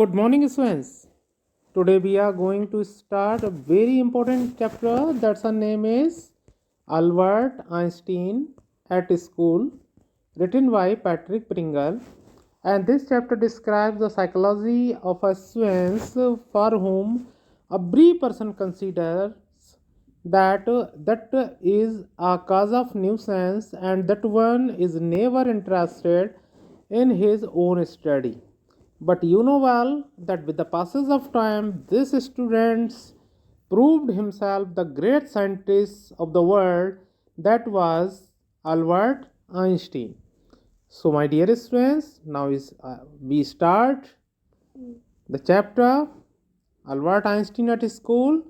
Good morning, students. Today we are going to start a very important chapter. That's her name is Albert Einstein at School, written by Patrick Pringle. And this chapter describes the psychology of a student for whom a brief person considers that is a cause of nuisance and that one is never interested in his own study. But you know well that with the passage of time, this student proved himself the great scientist of the world, that was Albert Einstein. So, my dear students, now we start the chapter Albert Einstein at School,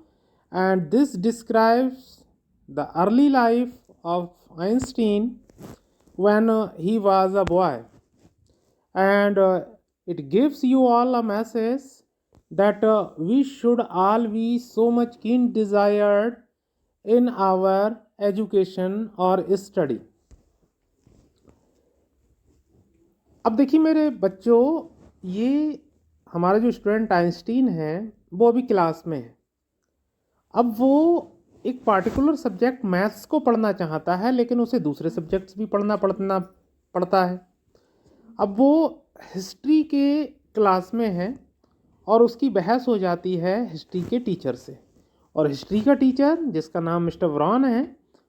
and this describes the early life of Einstein when he was a boy, and it gives you all a message that we should all be so much keen desired in our education or study. अब देखिए मेरे बच्चों, ये हमारा जो student Einstein है वो अभी क्लास में है. अब वो एक पार्टिकुलर सब्जेक्ट मैथ्स को पढ़ना चाहता है, लेकिन उसे दूसरे सब्जेक्ट्स भी पढ़ना पड़ता है. अब वो हिस्ट्री के क्लास में है और उसकी बहस हो जाती है हिस्ट्री के टीचर से, और हिस्ट्री का टीचर जिसका नाम मिस्टर व्रॉन है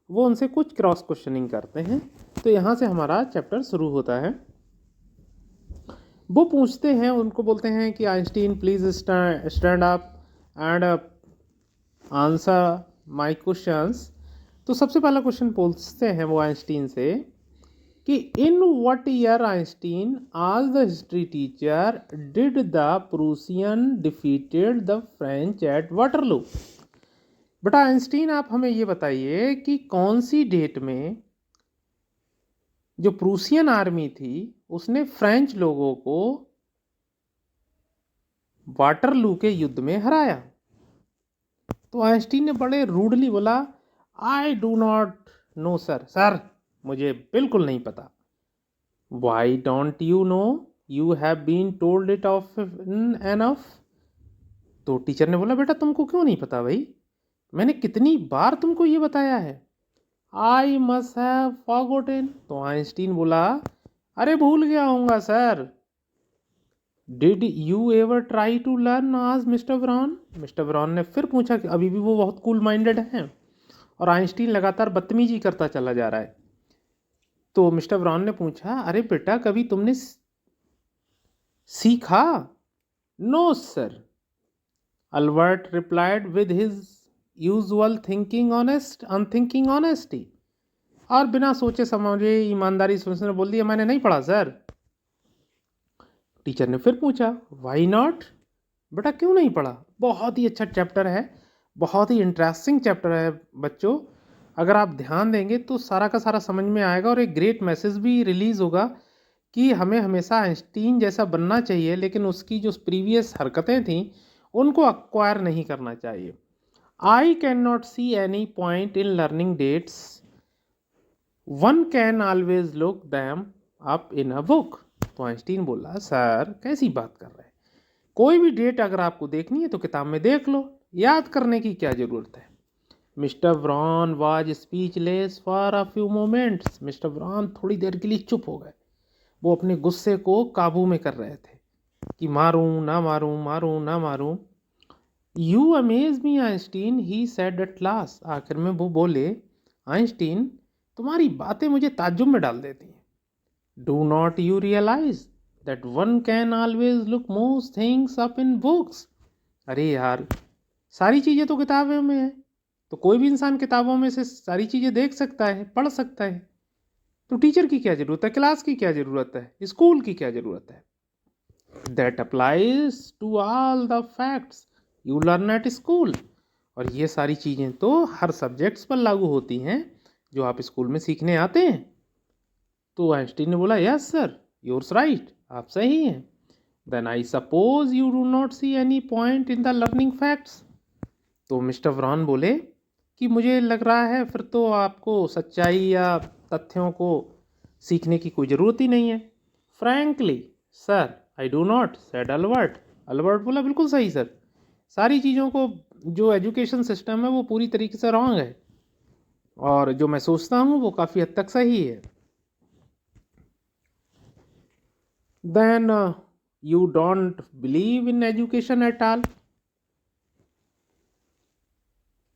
वो उनसे कुछ क्रॉस क्वेश्चनिंग करते हैं. तो यहाँ से हमारा चैप्टर शुरू होता है. वो पूछते हैं, उनको बोलते हैं कि Einstein please stand up and answer my questions. तो सबसे पहला क्वेश्चन पूछते हैं वो आइंस्टीन से कि इन व्हाट ईयर आइंस्टीन आज the history teacher did the Prussian defeated the French eight Waterloo. बेटा आइंस्टीन, आप हमें ये बताइए कि कौन सी डेट में जो प्रूसियन आर्मी थी उसने फ्रेंच लोगों को वाटरलू के युद्ध में हराया. तो आइंस्टीन ने बड़े रूडली बोला, I do not know sir. Sir, मुझे बिल्कुल नहीं पता. Why don't you know, you have been told it ऑफ एनफ. तो टीचर ने बोला, बेटा तुमको क्यों नहीं पता भाई, मैंने कितनी बार तुमको ये बताया है. I must have forgotten. तो आइंस्टीन बोला, अरे भूल गया होऊंगा sir. Did you ever try to learn it Mr Brown. Mr Brown ने फिर पूछा कि अभी भी वो बहुत कूल माइंडेड हैं और आइंस्टीन लगातार बदतमीजी करता चला जा रहा है. तो मिस्टर ब्राउन ने पूछा, अरे बेटा कभी तुमने सीखा. No sir, Albert replied with his usual unthinking honesty. और बिना सोचे समझे ईमानदारी से उसने बोल दिया, मैंने नहीं पढ़ा सर. टीचर ने फिर पूछा, वाई नॉट. बेटा क्यों नहीं पढ़ा. बहुत ही अच्छा चैप्टर है, बहुत ही इंटरेस्टिंग चैप्टर है बच्चों. अगर आप ध्यान देंगे तो सारा का सारा समझ में आएगा और एक ग्रेट मैसेज भी रिलीज़ होगा कि हमें हमेशा आइंस्टीन जैसा बनना चाहिए, लेकिन उसकी जो प्रीवियस हरकतें थीं उनको अक्वायर नहीं करना चाहिए. I can not see any point in learning dates, one can always look them up in a book. तो आइंस्टीन बोला, सर कैसी बात कर रहे हैं, कोई भी डेट अगर आपको देखनी है तो किताब में देख लो, याद करने की क्या ज़रूरत है. Mister brown was speechless for a few moments. Mister brown थोड़ी देर के लिए चुप हो गए. वो अपने गुस्से को काबू में कर रहे थे कि मारूं ना मारूं, मारूं ना मारूं. You amaze me Einstein, he said at last. आखिर में वो बोले, आइंस्टीन तुम्हारी बातें मुझे ताज्जुब में डाल देती हैं. Do not you realise that one can always look most things up in books. अरे यार, सारी चीज़ें तो किताबों में है, तो कोई भी इंसान किताबों में से सारी चीज़ें देख सकता है, पढ़ सकता है. तो टीचर की क्या ज़रूरत है, क्लास की क्या ज़रूरत है, स्कूल की क्या ज़रूरत है. That applies to all the facts you learn at school. और ये सारी चीज़ें तो हर सब्जेक्ट्स पर लागू होती हैं जो आप स्कूल में सीखने आते हैं. तो आइंस्टीन ने बोला, यस सर, यूर्स राइट, आप सही हैं. Then I suppose you do not see any point in the learning facts. तो मिस्टर व्रॉन बोले कि मुझे लग रहा है फिर तो आपको सच्चाई या तथ्यों को सीखने की कोई ज़रूरत ही नहीं है. Frankly sir, I do not, said Albert. Albert बोला बिल्कुल सही सर, सारी चीज़ों को जो एजुकेशन सिस्टम है वो पूरी तरीके से रॉन्ग है, और जो मैं सोचता हूँ वो काफ़ी हद तक सही है। Then you don't believe in education at all.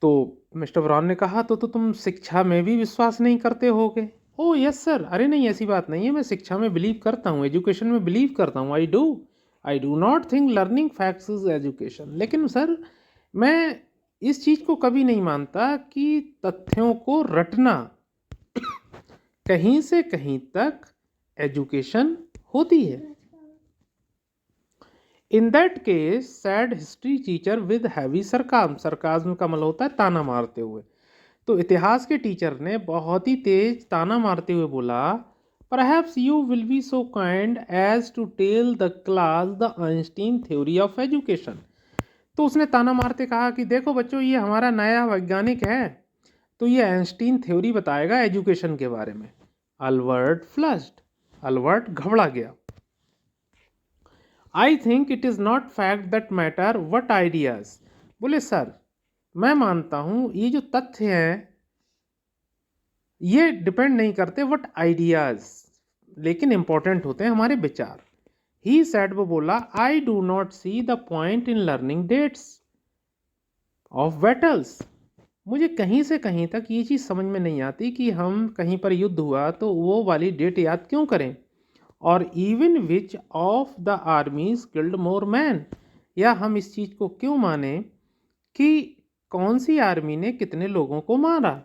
तो मिस्टर ब्राउन ने कहा तो तुम शिक्षा में भी विश्वास नहीं करते होगे। ओ यस सर, अरे नहीं ऐसी बात नहीं है, मैं शिक्षा में बिलीव करता हूँ, एजुकेशन में बिलीव करता हूँ, आई do not think learning facts is education. लेकिन सर मैं इस चीज़ को कभी नहीं मानता कि तथ्यों को रटना कहीं से कहीं तक एजुकेशन होती है। In that case said history teacher with heavy sarcasm का मतलब होता है ताना मारते हुए। तो इतिहास के टीचर ने बहुत ही तेज ताना मारते हुए बोला, perhaps you will be so kind as to tell the class the Einstein theory of education. तो उसने ताना मारते कहा कि देखो बच्चों, ये हमारा नया वैज्ञानिक है, तो ये आइंस्टीन थ्योरी बताएगा एजुकेशन के बारे में। अल्बर्ट फ्लश्ड, अल्बर्ट घबरा गया। I think it is not fact that matter what ideas. बोले सर मैं मानता हूँ ये जो तथ्य हैं ये डिपेंड नहीं करते वट आइडियाज़, लेकिन इंपॉर्टेंट होते हैं हमारे विचार। ही सैड, वो बोला, I do not see the point in learning dates of battles. मुझे कहीं से कहीं तक ये चीज़ समझ में नहीं आती कि हम कहीं पर युद्ध हुआ तो वो वाली डेट याद क्यों करें, और even which of the armies killed more man, या हम इस चीज़ को क्यों माने कि कौन सी आर्मी ने कितने लोगों को मारा।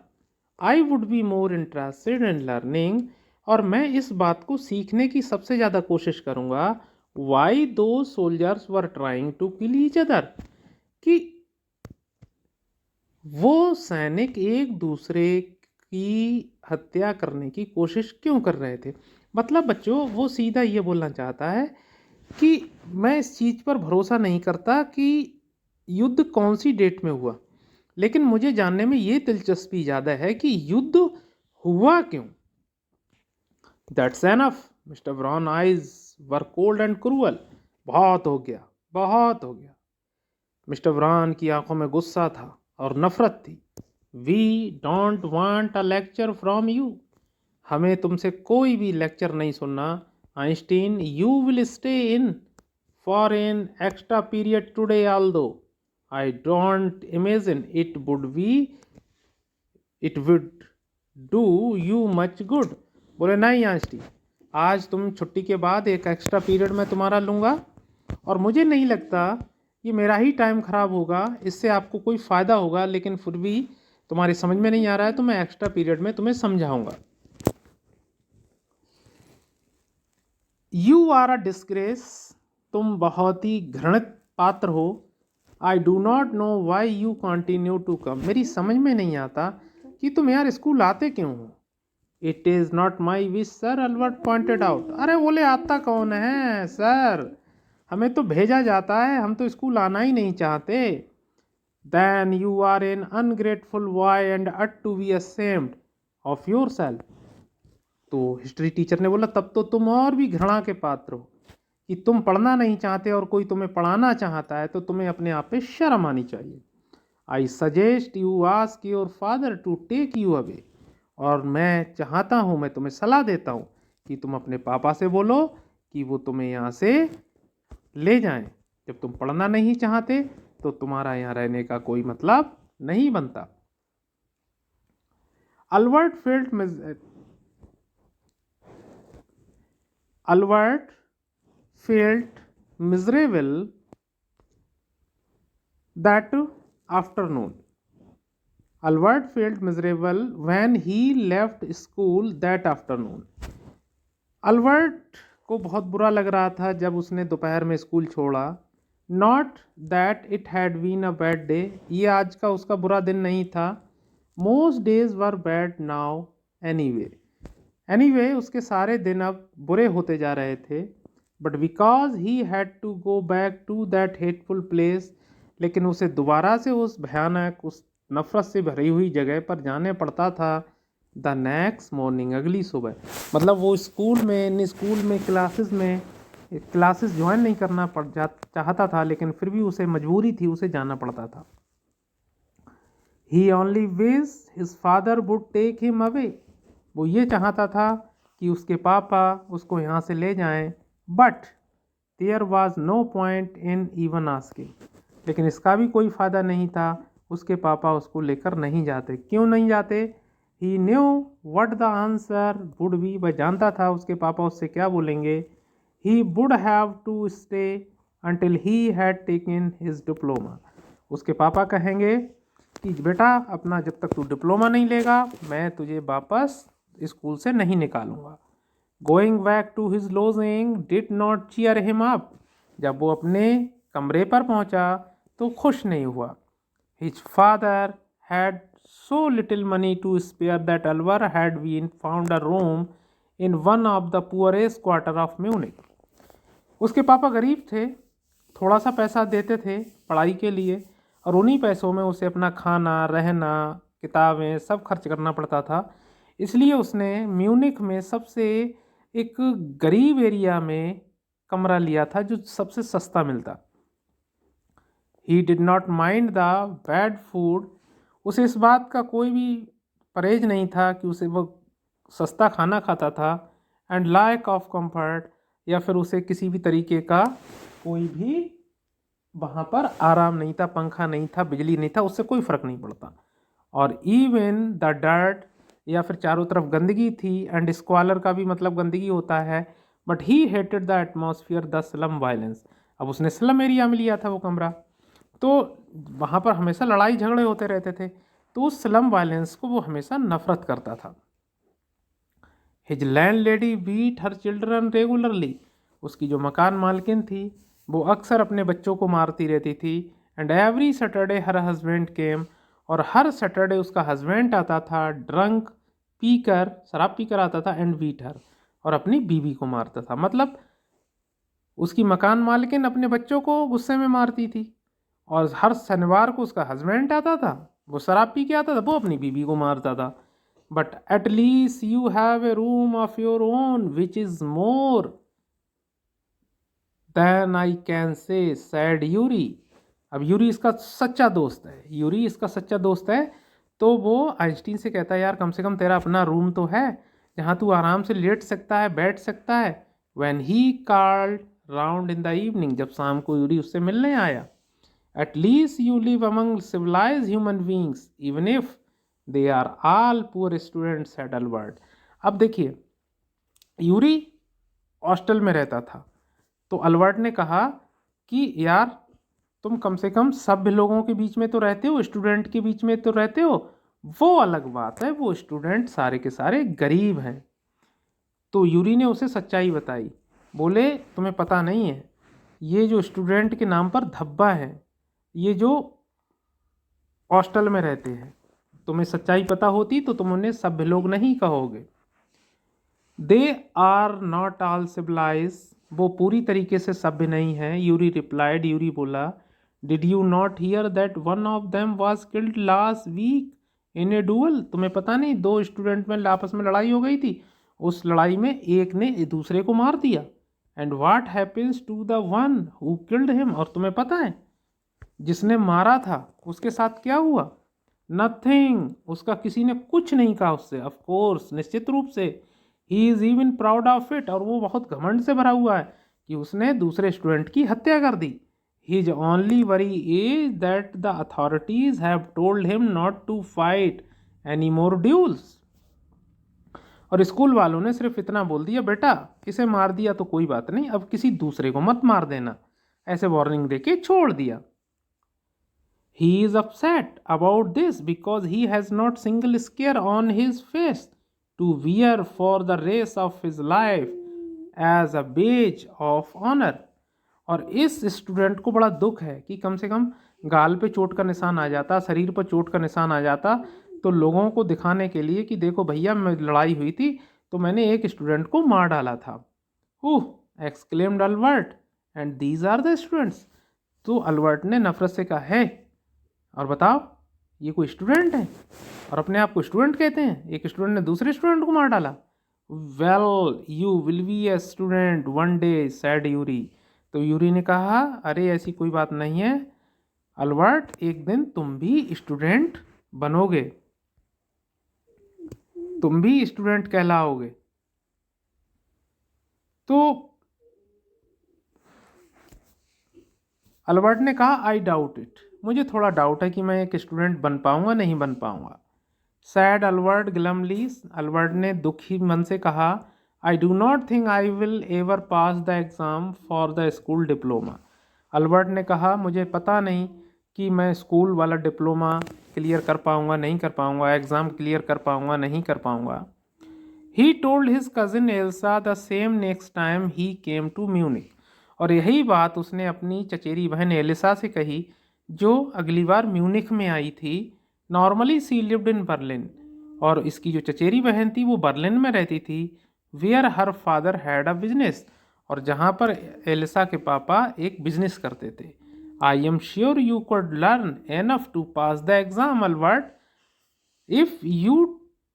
I would be more interested in learning, और मैं इस बात को सीखने की सबसे ज़्यादा कोशिश करूँगा, why two soldiers were trying to kill each other, कि वो सैनिक एक दूसरे की हत्या करने की कोशिश क्यों कर रहे थे। मतलब बच्चों वो सीधा ये बोलना चाहता है कि मैं इस चीज़ पर भरोसा नहीं करता कि युद्ध कौन सी डेट में हुआ, लेकिन मुझे जानने में ये दिलचस्पी ज़्यादा है कि युद्ध हुआ क्यों। That's enough, mister brown eyes were cold and cruel. बहुत हो गया, बहुत हो गया। मिस्टर ब्राउन की आंखों में गुस्सा था और नफरत थी। We don't want a lecture from you, हमें तुमसे कोई भी लेक्चर नहीं सुनना। Einstein, you will stay in for an extra period today, although I don't imagine it would do you much good. बोले नहीं आइंस्टीन, आज तुम छुट्टी के बाद एक एक्स्ट्रा पीरियड मैं तुम्हारा लूँगा, और मुझे नहीं लगता ये मेरा ही टाइम ख़राब होगा, इससे आपको कोई फ़ायदा होगा, लेकिन फिर भी तुम्हारी समझ में नहीं आ रहा है तो मैं एक्स्ट्रा पीरियड में तुम्हें समझाऊंगा। यू आर अ डिस्ग्रेस, तुम बहुत ही घृणित पात्र हो। I do not know why you continue to come, मेरी समझ में नहीं आता कि तुम यार स्कूल आते क्यों हो। It is not my wish sir, Albert pointed out. अरे बोले आता कौन है सर, हमें तो भेजा जाता है, हम तो स्कूल आना ही नहीं चाहते। Then you are an ungrateful boy and ought to be ashamed of yourself. तो हिस्ट्री टीचर ने बोला तब तो तुम और भी घृणा के पात्र हो कि तुम पढ़ना नहीं चाहते और कोई तुम्हें पढ़ाना चाहता है, तो तुम्हें अपने आप पे शर्म आनी चाहिए। I suggest you ask your father to take you away, और मैं चाहता हूँ, मैं तुम्हें सलाह देता हूँ कि तुम अपने पापा से बोलो कि वो तुम्हें यहाँ से ले जाएं। जब तुम पढ़ना नहीं चाहते तो तुम्हारा यहाँ रहने का कोई मतलब नहीं बनता। Albert felt miserable that afternoon. Albert felt miserable when he left school that afternoon. Albert को बहुत बुरा लग रहा था जब उसने दोपहर में स्कूल छोड़ा। Not that it had been a bad day, ये आज का उसका बुरा दिन नहीं था। Most days were bad now anyway उसके सारे दिन अब बुरे होते जा रहे थे। But because he had to go back to that hateful place, लेकिन उसे दोबारा से उस भयानक, उस नफरत से भरी हुई जगह पर जाने पड़ता था। द नेक्स्ट मॉर्निंग, अगली सुबह, मतलब वो स्कूल में, इन स्कूल में क्लासेस में क्लासेस ज्वाइन नहीं करना चाहता था, लेकिन फिर भी उसे मजबूरी थी, उसे जाना पड़ता था। He only wish his father would take him away, वो ये चाहता था कि उसके पापा उसको यहाँ से ले जाएं, but there was no point in even asking, लेकिन इसका भी कोई फ़ायदा नहीं था, उसके पापा उसको लेकर नहीं जाते। क्यों नहीं जाते? He knew what the answer would be, वह जानता था उसके पापा उससे क्या बोलेंगे। He would have to stay until he had taken his diploma, उसके पापा कहेंगे कि बेटा अपना जब तक तू डिप्लोमा नहीं लेगा मैं तुझे वापस स्कूल से नहीं निकालूंगा। Going back to his lodging did not cheer him up, जब वो अपने कमरे पर पहुंचा तो खुश नहीं हुआ। His father had so little money to spare that Alvar had been found a room in one of the poorest quarter of Munich. उसके पापा गरीब थे, थोड़ा सा पैसा देते थे पढ़ाई के लिए, और उन्हीं पैसों में उसे अपना खाना, रहना, किताबें सब खर्च करना पड़ता था। इसलिए उसने म्यूनिख में सबसे एक गरीब एरिया में कमरा लिया था जो सबसे सस्ता मिलता। He did not mind the bad food, उसे इस बात का कोई भी परहेज नहीं था कि उसे वो सस्ता खाना खाता था, एंड लैक ऑफ कंफर्ट, या फिर उसे किसी भी तरीके का कोई भी वहाँ पर आराम नहीं था, पंखा नहीं था, बिजली नहीं था, उससे कोई फ़र्क नहीं पड़ता। और इवन द डर्ट, या फिर चारों तरफ गंदगी थी, एंड स्क्वालर का भी मतलब गंदगी होता है, but he hated the atmosphere the slum violence. अब उसने स्लम एरिया में लिया था वो कमरा, तो वहाँ पर हमेशा लड़ाई झगड़े होते रहते थे, तो उस स्लम वायलेंस को वो हमेशा नफरत करता था। His landlady beat her children regularly, उसकी जो मकान मालकिन थी वो अक्सर अपने बच्चों को मारती रहती थी। And every Saturday her husband came, और हर सैटरडे उसका हस्बैंड आता था, ड्रंक, पीकर, शराब पीकर आता था, एंड बीट हर, और अपनी बीवी को मारता था। मतलब उसकी मकान मालकिन अपने बच्चों को गुस्से में मारती थी, और हर शनिवार को उसका हस्बैंड आता था, वो शराब पी के आता था, वो अपनी बीवी को मारता था। But at least you have a room of your own which is more than I can say said Yuri. अब यूरी इसका सच्चा दोस्त है, यूरी इसका सच्चा दोस्त है, तो वो आइंस्टीन से कहता है यार कम से कम तेरा अपना रूम तो है जहाँ तू आराम से लेट सकता है, बैठ सकता है। When he called round in the evening, जब शाम को यूरी उससे मिलने आया, at least you live among civilized human beings even if they are all poor students, said Albert. अब देखिए यूरी हॉस्टल में रहता था, तो अल्बर्ट ने कहा कि यार तुम कम से कम सभ्य लोगों के बीच में तो रहते हो, स्टूडेंट के बीच में तो रहते हो, वो अलग बात है, वो स्टूडेंट सारे के सारे गरीब हैं। तो यूरी ने उसे सच्चाई बताई, बोले तुम्हें पता नहीं है, ये जो स्टूडेंट के नाम पर धब्बा है, ये जो हॉस्टल में रहते हैं, तुम्हें सच्चाई पता होती तो तुम उन्हें सभ्य लोग नहीं कहोगे। They are not all civilised, वो पूरी तरीके से सभ्य नहीं है। यूरी रिप्लाइड, यूरी बोला, did you not hear that one of them was killed last week in a duel, तुम्हें पता नहीं 2 स्टूडेंट में आपस में लड़ाई हो गई थी, उस लड़ाई में एक ने दूसरे को मार दिया। And what happens to the one who killed him, और तुम्हें पता है जिसने मारा था उसके साथ क्या हुआ? नथिंग, उसका किसी ने कुछ नहीं कहा उससे। ऑफ कोर्स, निश्चित रूप से, he is even proud of it, और वो बहुत घमंड से भरा हुआ है कि उसने दूसरे स्टूडेंट की हत्या कर दी। His only worry is that the authorities have told him not to fight any more duels, और स्कूल वालों ने सिर्फ इतना बोल दिया, बेटा इसे मार दिया तो कोई बात नहीं, अब किसी दूसरे को मत मार देना, ऐसे वार्निंग देके छोड़ दिया। He is upset about this because he has not single scare on his face to wear for the rest of his life as a badge of honor. और इस स्टूडेंट को बड़ा दुख है कि कम से कम गाल पे चोट का निशान आ जाता, शरीर पर चोट का निशान आ जाता, तो लोगों को दिखाने के लिए कि देखो भैया मैं लड़ाई हुई थी तो मैंने एक स्टूडेंट को मार डाला था। Oh exclaimed Albert, and these are the students. तो अल्बर्ट ने नफरत से कहा है, और बताओ ये कोई स्टूडेंट है और अपने आप को स्टूडेंट कहते हैं, एक स्टूडेंट ने दूसरे स्टूडेंट को मार डाला। Well you will B a student one day sad Yuri. तो यूरी ने कहा अरे ऐसी कोई बात नहीं है अल्बर्ट, एक दिन तुम भी स्टूडेंट बनोगे, तुम भी स्टूडेंट कहलाओगे। तो अल्बर्ट ने कहा आई डाउट इट, मुझे थोड़ा डाउट है कि मैं एक स्टूडेंट बन पाऊंगा नहीं बन पाऊंगा। सैड अल्बर्ट ग्लमली, अल्बर्ट ने दुखी मन से कहा आई do not think I will ever pass the exam for the school diploma. Albert ने कहा मुझे पता नहीं कि मैं स्कूल वाला डिप्लोमा क्लियर कर पाऊंगा नहीं कर पाऊंगा, एग्ज़ाम क्लियर कर पाऊंगा नहीं कर पाऊंगा। He told his cousin Elsa the same next time he came to Munich. और यही बात उसने अपनी चचेरी बहन एलिसा से कही जो अगली बार म्यूनिख में आई थी। Normally she lived in Berlin, और इसकी जो चचेरी बहन थी वो बर्लिन में रहती थी। Where her father had a business, और जहाँ पर एलिसा के पापा एक बिजनेस करते थे। I am sure you could learn enough to pass the exam Albert if you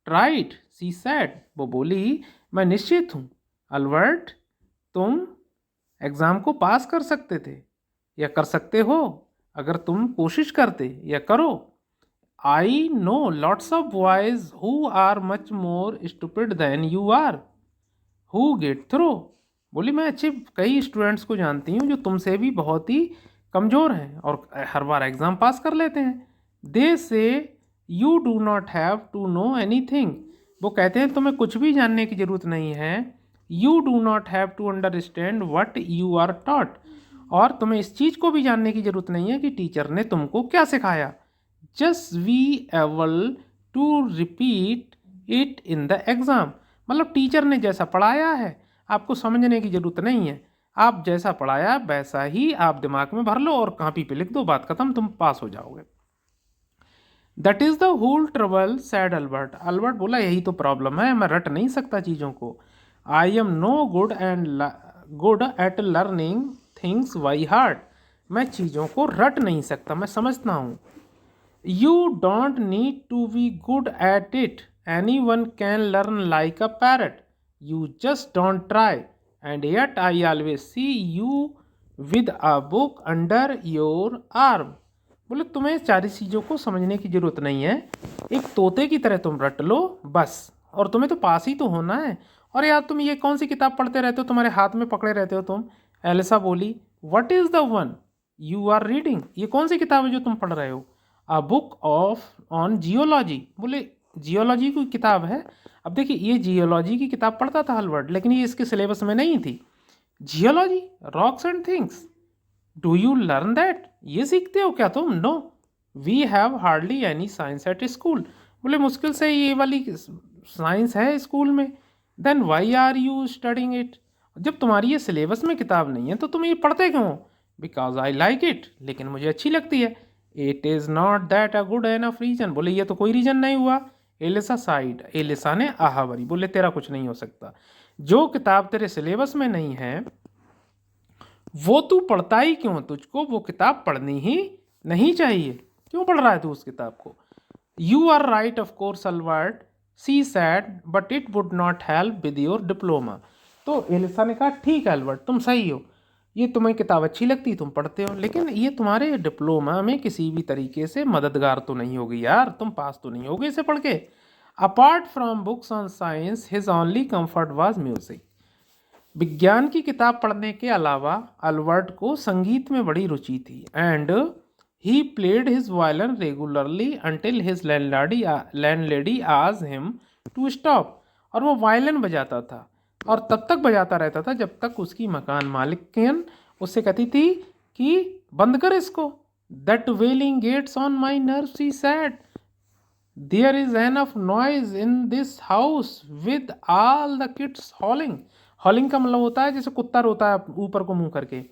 tried, she said. वो बोली मैं निश्चित हूँ अल्बर्ट, तुम एग्ज़ाम को पास कर सकते थे या कर सकते हो अगर तुम कोशिश करते या करो। I know lots of boys who are much more stupid than you are who get through. बोली मैं अच्छे कई स्टूडेंट्स को जानती हूँ जो तुमसे भी बहुत ही कमज़ोर हैं और हर बार एग्ज़ाम पास कर लेते हैं। They say you do not have to know anything, वो कहते हैं तुम्हें कुछ भी जानने की ज़रूरत नहीं है। You do not have to understand what you are taught, और तुम्हें इस चीज़ को भी जानने की ज़रूरत नहीं है कि टीचर ने तुमको क्या सिखाया। Just be able to repeat it in the exam, मतलब टीचर ने जैसा पढ़ाया है आपको समझने की ज़रूरत नहीं है, आप जैसा पढ़ाया वैसा ही आप दिमाग में भर लो और कॉपी पे लिख दो, बात खत्म, तुम पास हो जाओगे। That is the whole trouble said Albert. Albert बोला यही तो प्रॉब्लम है, मैं रट नहीं सकता चीज़ों को। I am no good at learning things by heart, मैं चीज़ों को रट नहीं सकता, मैं समझता हूँ। You don't need to be good at it, anyone can learn like a parrot, you just don't try, and yet I always see you with a book under your arm. बोले तुम्हें सारी चीज़ों को समझने की ज़रूरत नहीं है, एक तोते की तरह तुम रट लो बस, और तुम्हें तो पास ही तो होना है। और यार तुम ये कौन सी किताब पढ़ते रहते हो, तुम्हारे हाथ में पकड़े रहते हो तुम। एलिसा बोली what is the one you are reading, ये कौन सी किताब है जो तुम पढ़ रहे हो। A book of on geology, बोले जियोलॉजी की किताब है। अब देखिए ये जियोलॉजी की किताब पढ़ता था अल्बर्ट, लेकिन ये इसके सिलेबस में नहीं थी। Geology, rocks and things, do you learn that, ये सीखते हो क्या तुम। No we have hardly any science at school, बोले मुश्किल से ये वाली साइंस है स्कूल में। Then why are you studying it, जब तुम्हारी ये सिलेबस में किताब नहीं है तो तुम ये पढ़ते क्यों। बिकॉज आई लाइक इट, लेकिन मुझे अच्छी लगती है। It is not that a good enough reason, बोले ये तो कोई रीजन नहीं हुआ। एलिसा साइड, एलिसा ने आहा भरी, बोले तेरा कुछ नहीं हो सकता, जो किताब तेरे सिलेबस में नहीं है वो तू पढ़ता ही क्यों, तुझको वो किताब पढ़नी ही नहीं चाहिए, क्यों पढ़ रहा है तू उस किताब को। You are right of course Albert, she said, but it would not help with your diploma. तो एलिसा ने कहा ठीक है अल्बर्ट तुम सही हो, ये तुम्हें किताब अच्छी लगती तुम पढ़ते हो, लेकिन ये तुम्हारे डिप्लोमा में किसी भी तरीके से मददगार तो नहीं होगी यार, तुम पास तो नहीं होगे इसे पढ़ के। Apart from books on science his only comfort was music, विज्ञान की किताब पढ़ने के अलावा अल्बर्ट को संगीत में बड़ी रुचि थी। And he played his violin regularly until his landlady asked him to stop, और वो वायलिन बजाता था और तब तक बजाता रहता था जब तक उसकी मकान मालिकन उससे कहती थी कि बंद कर इसको। That wailing gets on my nerves, he said, there is enough noise in this house with all the kids howling. Howling का मतलब होता है जैसे कुत्ता रोता है ऊपर को मुंह करके।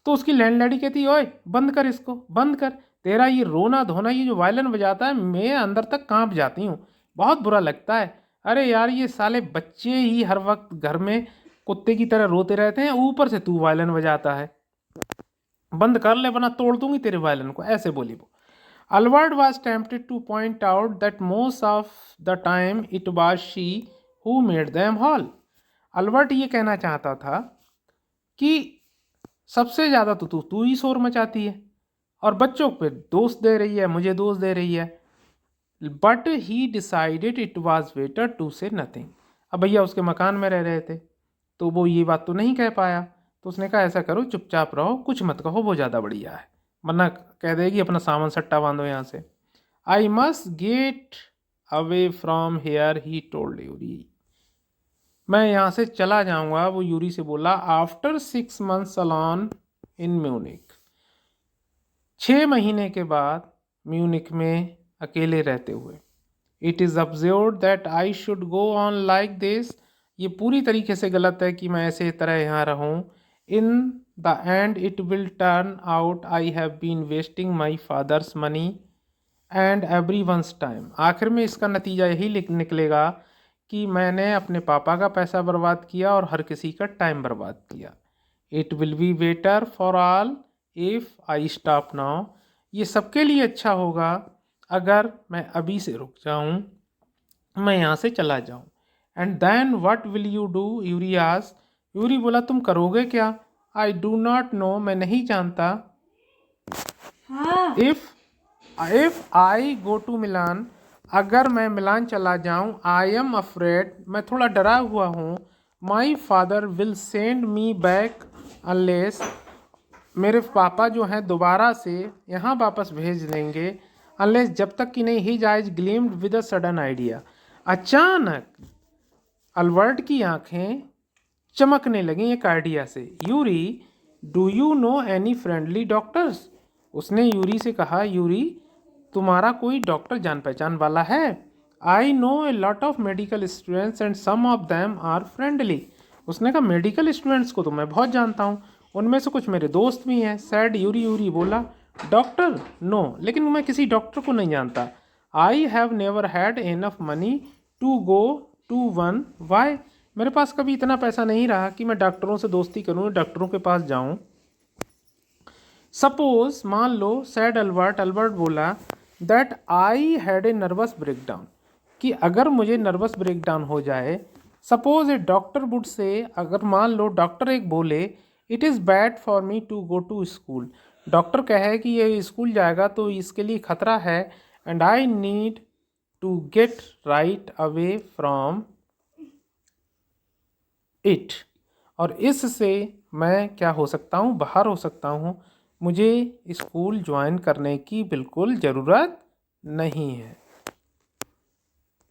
तो उसकी लैंडलैडी कहती ओए बंद कर इसको, बंद कर, तेरा ये रोना धोना, ये जो वायलिन बजाता है मैं अंदर तक कांप जाती हूँ, बहुत बुरा लगता है। अरे यार ये साले बच्चे ही हर वक्त घर में कुत्ते की तरह रोते रहते हैं, ऊपर से तू वायलिन बजाता है, बंद कर ले वरना तोड़ दूंगी तेरे वायलिन को, ऐसे बोली वो। Albert was tempted to point out that most of the time it was she who made them hall. Albert ये कहना चाहता था कि सबसे ज़्यादा तो तू ही शोर मचाती है और बच्चों पे दोष दे रही है, मुझे दोष दे रही है। But he decided it was better to say nothing. अब भैया उसके मकान में रह रहे थे तो वो ये बात तो नहीं कह पाया, तो उसने कहा ऐसा करो चुपचाप रहो, कुछ मत कहो, वो ज़्यादा बढ़िया है, वरना कह देगी अपना सामान सट्टा बांधो यहाँ से। I must get away from here he told Yuri. मैं यहाँ से चला जाऊँगा, वो यूरी से बोला। After 6 months alone in Munich. 6 महीने के बाद म्यूनिक में अकेले रहते हुए। It is absurd that I should go on like this. ये पूरी तरीके से गलत है कि मैं ऐसे तरह यहाँ रहूँ। In the end it will turn out I have been wasting my father's money and every once time. आखिर में इसका नतीजा यही निकलेगा कि मैंने अपने पापा का पैसा बर्बाद किया और हर किसी का टाइम बर्बाद किया। It will be better for all if I stop now. ये सबके लिए अच्छा होगा अगर मैं अभी से रुक जाऊं, मैं यहाँ से चला जाऊं। And then what will you do, Yuri asked. Yuri बोला तुम करोगे क्या? आई डू नॉट नो, मैं नहीं जानता। If I go to Milan, अगर मैं मिलान चला जाऊं, आई एम अफ्रेड, मैं थोड़ा डरा हुआ हूँ। My father will send me back unless, मेरे पापा जो हैं दोबारा से यहाँ वापस भेज देंगे। अनलेस, जब तक कि नहीं। His eyes gleamed with a sudden idea. अचानक अल्बर्ट की आंखें चमकने लगी एक आइडिया से। Yuri, do you know any friendly doctors? उसने यूरी से कहा, यूरी तुम्हारा कोई डॉक्टर जान पहचान वाला है? I know a lot of medical students and some of them are friendly. उसने कहा मेडिकल स्टूडेंट्स को तो मैं बहुत जानता हूँ, उनमें से कुछ मेरे दोस्त भी हैं। Said Yuri. यूरी बोला, डॉक्टर नो, लेकिन मैं किसी डॉक्टर को नहीं जानता। I have never had enough money to go to one. Why, मेरे पास कभी इतना पैसा नहीं रहा कि मैं डॉक्टरों से दोस्ती करूँ, डॉक्टरों के पास जाऊँ। सपोज, मान लो, सैड अल्बर्ट। अल्बर्ट बोला, that I had a nervous breakdown, कि अगर मुझे नर्वस ब्रेकडाउन हो जाए। Suppose A doctor would say, अगर मान लो डॉक्टर एक बोले, it is bad for me to go to school. Doctor कहे कि ये स्कूल जाएगा तो इसके लिए खतरा है। And I need to get right away from it, और इससे मैं क्या हो सकता हूँ, बाहर हो सकता हूँ। मुझे स्कूल ज्वाइन करने की बिल्कुल ज़रूरत नहीं है।